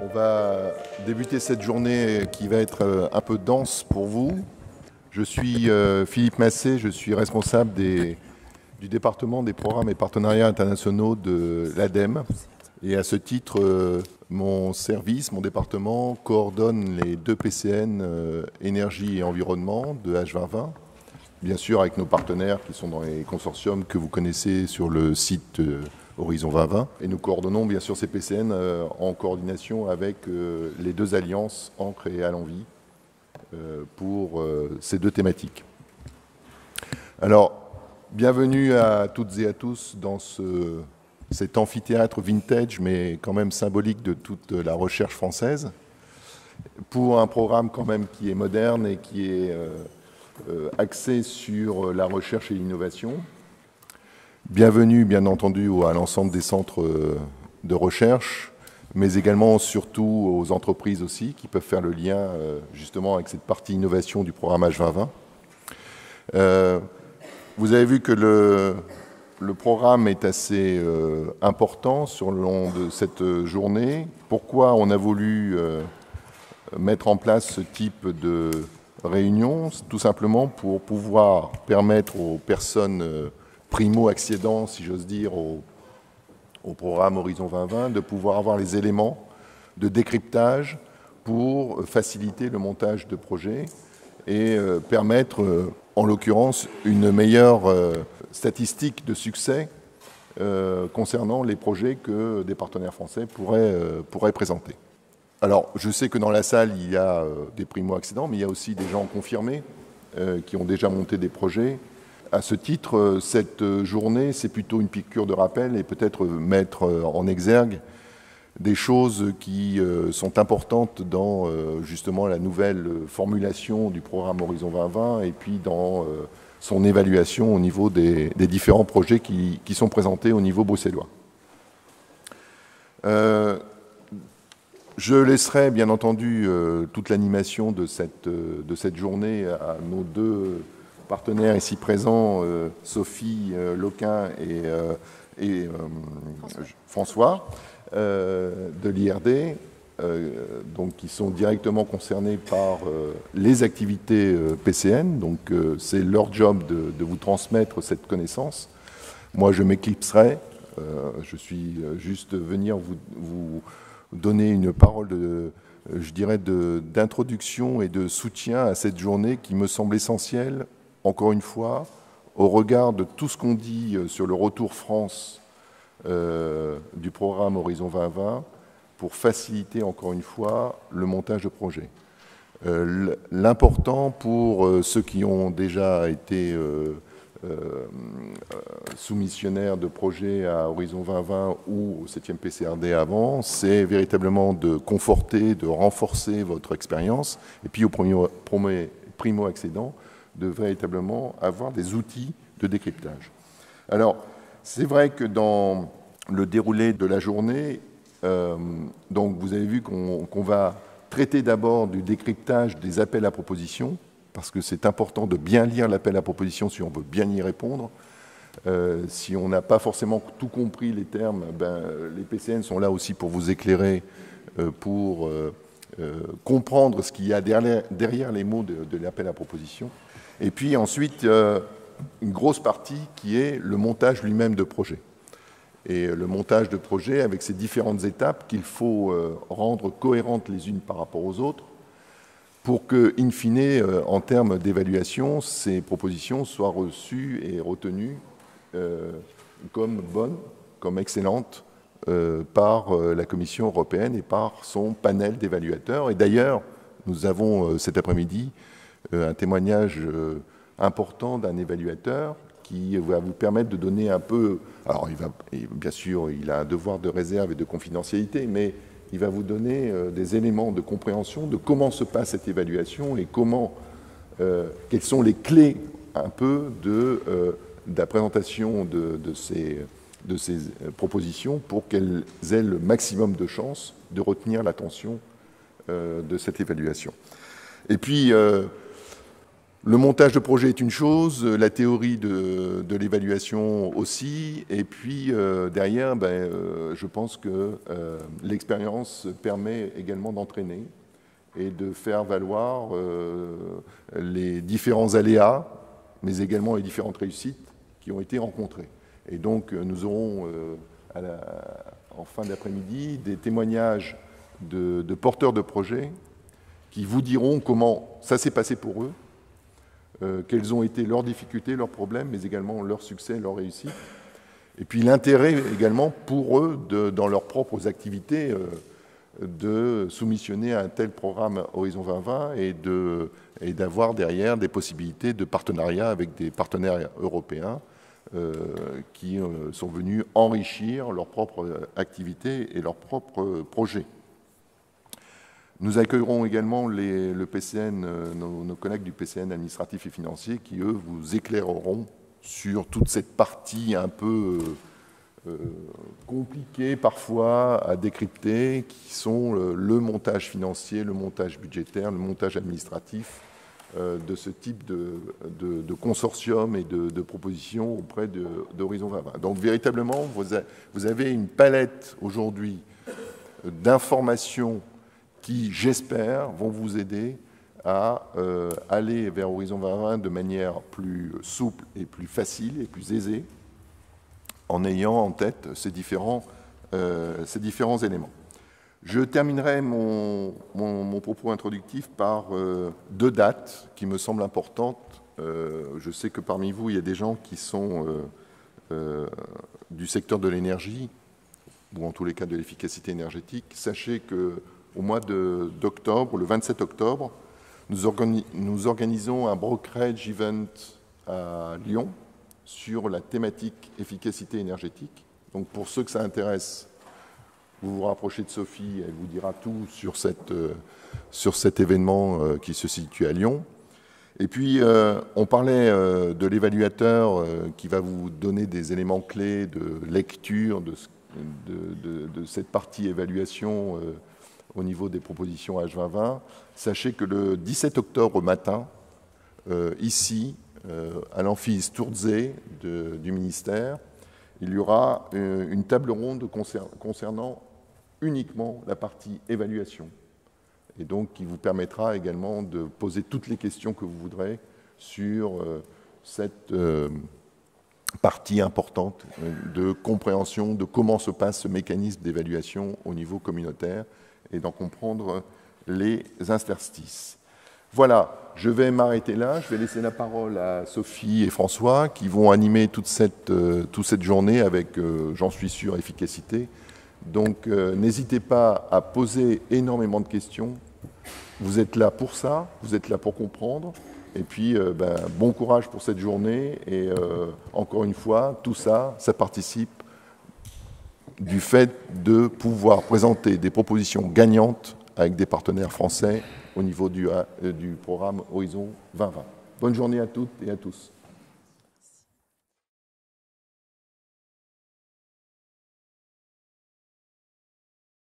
On va débuter cette journée qui va être un peu dense pour vous. Je suis Philippe Massé, je suis responsable du département des programmes et partenariats internationaux de l'ADEME. Et à ce titre, mon service, mon département, coordonne les deux PCN énergie et environnement de H2020, bien sûr avec nos partenaires qui sont dans les consortiums que vous connaissez sur le site Horizon 2020. Et nous coordonnons bien sûr ces PCN en coordination avec les deux alliances Ancre et Allenvie pour ces deux thématiques. Alors, bienvenue à toutes et à tous dans cet amphithéâtre vintage, mais quand même symbolique de toute la recherche française, pour un programme quand même qui est moderne et qui est axé sur la recherche et l'innovation. Bienvenue, bien entendu, à l'ensemble des centres de recherche, mais également, surtout, aux entreprises aussi, qui peuvent faire le lien, justement, avec cette partie innovation du programme H2020. Vous avez vu que le programme est assez important sur le long de cette journée. Pourquoi on a voulu mettre en place ce type de réunion? Tout simplement pour pouvoir permettre aux personnes primo-accédants, si j'ose dire, au programme Horizon 2020, de pouvoir avoir les éléments de décryptage pour faciliter le montage de projets et permettre, en l'occurrence, une meilleure statistique de succès concernant les projets que des partenaires français pourraient présenter. Alors, je sais que dans la salle, il y a des primo-accédants, mais il y a aussi des gens confirmés qui ont déjà monté des projets. À ce titre, cette journée, c'est plutôt une piqûre de rappel et peut-être mettre en exergue des choses qui sont importantes dans justement la nouvelle formulation du programme Horizon 2020 et puis dans son évaluation au niveau des différents projets qui sont présentés au niveau bruxellois. Je laisserai bien entendu toute l'animation de cette journée à nos deux partenaires ici présents, Sophie Loquin et François de l'IRD, donc qui sont directement concernés par les activités PCN. Donc c'est leur job de vous transmettre cette connaissance. Moi, je m'éclipserai. Je suis juste venir vous donner une parole je dirais, d'introduction et de soutien à cette journée qui me semble essentielle, encore une fois, au regard de tout ce qu'on dit sur le retour France du programme Horizon 2020 pour faciliter, encore une fois, le montage de projets. L'important pour ceux qui ont déjà été soumissionnaires de projets à Horizon 2020 ou au 7e PCRD avant, c'est véritablement de conforter, de renforcer votre expérience, et puis au primo-accédant, de véritablement avoir des outils de décryptage. Alors, c'est vrai que dans le déroulé de la journée, donc vous avez vu qu'on va traiter d'abord du décryptage des appels à propositions, parce que c'est important de bien lire l'appel à proposition si on veut bien y répondre. Si on n'a pas forcément tout compris les termes, les PCN sont là aussi pour vous éclairer, pour comprendre ce qu'il y a derrière les mots de l'appel à proposition. Et puis ensuite, une grosse partie qui est le montage lui-même de projet. Et le montage de projet avec ces différentes étapes qu'il faut rendre cohérentes les unes par rapport aux autres pour que, in fine, en termes d'évaluation, ces propositions soient reçues et retenues comme bonnes, comme excellentes par la Commission européenne et par son panel d'évaluateurs. Et d'ailleurs, nous avons cet après-midi un témoignage important d'un évaluateur qui va vous permettre de donner un peu... Alors, bien sûr, il a un devoir de réserve et de confidentialité, mais il va vous donner des éléments de compréhension de comment se passe cette évaluation et quelles sont les clés un peu de la présentation de ces propositions pour qu'elles aient le maximum de chances de retenir l'attention de cette évaluation. Et puis, Le montage de projet est une chose, la théorie de l'évaluation aussi, et puis derrière, je pense que l'expérience permet également d'entraîner et de faire valoir les différents aléas, mais également les différentes réussites qui ont été rencontrées. Et donc nous aurons en fin d'après-midi des témoignages de porteurs de projets qui vous diront comment ça s'est passé pour eux, quelles ont été leurs difficultés, leurs problèmes, mais également leurs succès, leurs réussites. Et puis l'intérêt également pour eux, dans leurs propres activités, de soumissionner à un tel programme Horizon 2020 et d'avoir derrière des possibilités de partenariat avec des partenaires européens qui sont venus enrichir leurs propres activités et leurs propres projets. Nous accueillerons également le PCN, nos collègues du PCN administratif et financier qui, eux, vous éclaireront sur toute cette partie un peu compliquée parfois à décrypter, qui sont le montage financier, le montage budgétaire, le montage administratif de ce type de consortium et de propositions auprès d'Horizon 2020. Donc véritablement, vous avez une palette aujourd'hui d'informations qui, j'espère, vont vous aider à aller vers Horizon 2020 de manière plus souple et plus facile et plus aisée, en ayant en tête ces différents éléments. Je terminerai mon propos introductif par deux dates qui me semblent importantes. Je sais que parmi vous, il y a des gens qui sont du secteur de l'énergie, ou en tous les cas de l'efficacité énergétique. Sachez qu'au mois d'octobre, le 27 octobre, nous organisons un brokerage event à Lyon sur la thématique efficacité énergétique. Donc pour ceux que ça intéresse, vous vous rapprochez de Sophie, elle vous dira tout sur cet événement qui se situe à Lyon. Et puis, on parlait de l'évaluateur qui va vous donner des éléments clés de lecture de cette partie évaluation au niveau des propositions H2020. Sachez que le 17 octobre matin, ici, à l'amphi Sturze du ministère, il y aura une table ronde concernant uniquement la partie évaluation, et donc qui vous permettra également de poser toutes les questions que vous voudrez sur cette partie importante de compréhension de comment se passe ce mécanisme d'évaluation au niveau communautaire et d'en comprendre les interstices. Voilà, je vais m'arrêter là. Je vais laisser la parole à Sophie et François qui vont animer toute cette journée avec, j'en suis sûr, efficacité. Donc, n'hésitez pas à poser énormément de questions. Vous êtes là pour ça, vous êtes là pour comprendre. Et puis, bon courage pour cette journée. Et encore une fois, tout ça, ça participe du fait de pouvoir présenter des propositions gagnantes avec des partenaires français au niveau du programme Horizon 2020. Bonne journée à toutes et à tous.